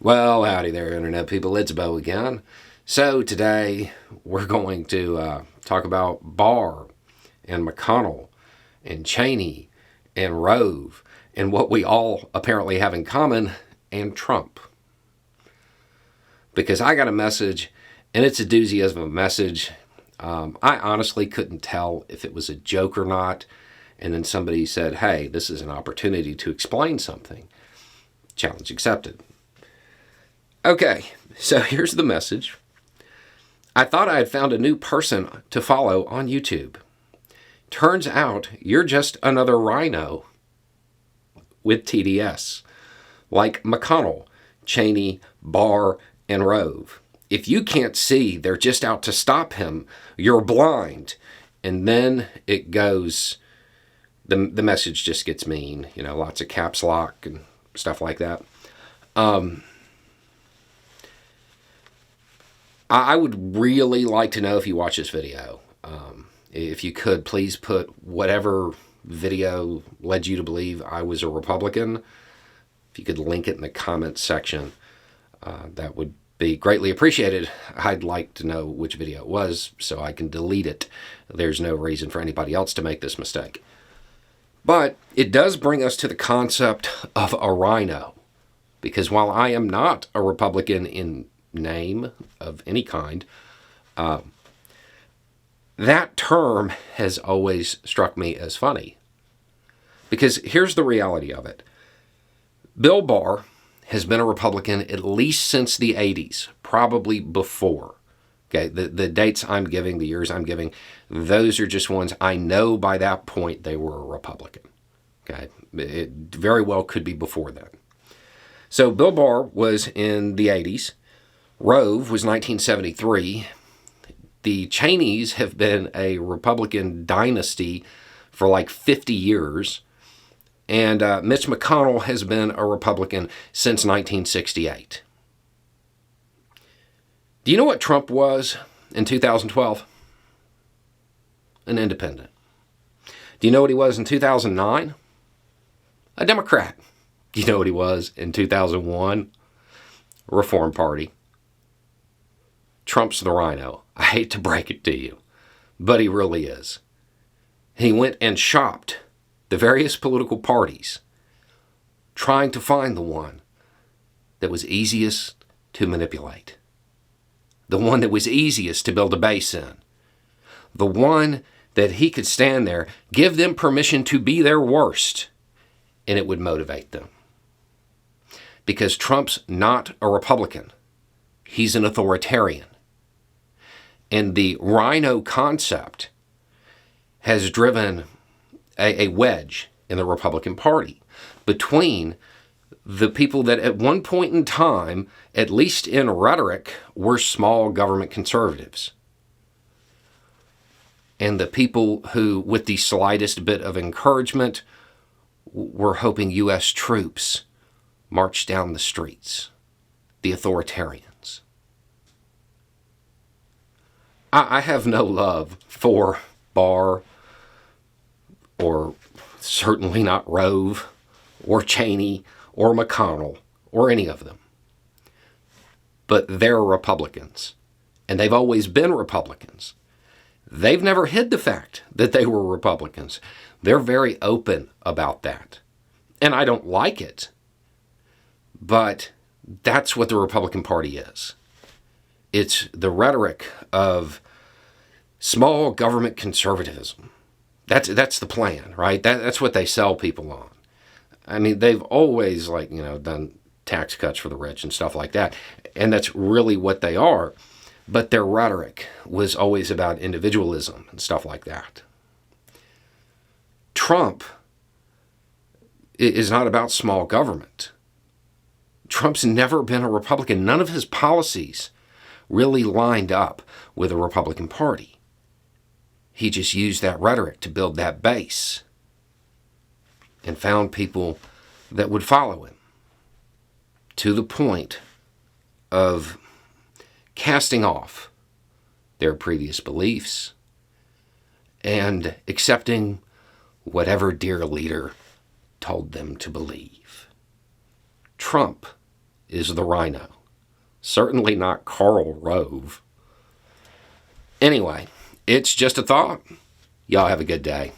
Well, howdy there, Internet people. It's Bo again. So, today we're going to talk about Barr and McConnell and Cheney and Rove and what we all apparently have in common, and Trump. Because I got a message, and it's a doozy of a message. I honestly couldn't tell if it was a joke or not. And then somebody said, hey, this is an opportunity to explain something. Challenge accepted. Okay, so here's the message. I thought I had found a new person to follow on YouTube. Turns out you're just another Rhino with TDS, like McConnell, Cheney, Barr, and Rove. If you can't see they're just out to stop him, you're blind. And then it goes, the message just gets mean, lots of caps lock and stuff like that. I would really like to know if you watch this video. If you could, please put whatever video led you to believe I was a Republican. If you could link it in the comments section, that would be greatly appreciated. I'd like to know which video it was so I can delete it. There's no reason for anybody else to make this mistake. But it does bring us to the concept of a rhino. Because while I am not a Republican in name of any kind, that term has always struck me as funny. Because here's the reality of it. Bill Barr has been a Republican at least since the 80s, probably before. Okay, the dates I'm giving, the years I'm giving, those are just ones I know by that point they were a Republican. Okay, it very well could be before then. So Bill Barr was in the 80s. Rove was 1973. The Cheneys have been a Republican dynasty for like 50 years. And Mitch McConnell has been a Republican since 1968. Do you know what Trump was in 2012? An independent. Do you know what he was in 2009? A Democrat. Do you know what he was in 2001? Reform Party. Trump's the Rhino. I hate to break it to you, but he really is. He went and shopped the various political parties, trying to find the one that was easiest to manipulate, the one that was easiest to build a base in, the one that he could stand there, give them permission to be their worst, and it would motivate them. Because Trump's not a Republican. He's an authoritarian. And the Rhino concept has driven a wedge in the Republican Party between the people that at one point in time, at least in rhetoric, were small government conservatives, and the people who, with the slightest bit of encouragement, were hoping U.S. troops march down the streets, the authoritarians. I have no love for Barr, or certainly not Rove, or Cheney, or McConnell, or any of them. But they're Republicans, and they've always been Republicans. They've never hid the fact that they were Republicans. They're very open about that. And I don't like it, but that's what the Republican Party is. It's the rhetoric of small government conservatism. That's the plan, right? That's what they sell people on. I mean, they've always done tax cuts for the rich and stuff like that. And that's really what they are. But their rhetoric was always about individualism and stuff like that. Trump is not about small government. Trump's never been a Republican. None of his policies really lined up with the Republican Party. He just used that rhetoric to build that base and found people that would follow him to the point of casting off their previous beliefs and accepting whatever dear leader told them to believe. Trump is the Rhino. Certainly not Karl Rove. Anyway, it's just a thought. Y'all have a good day.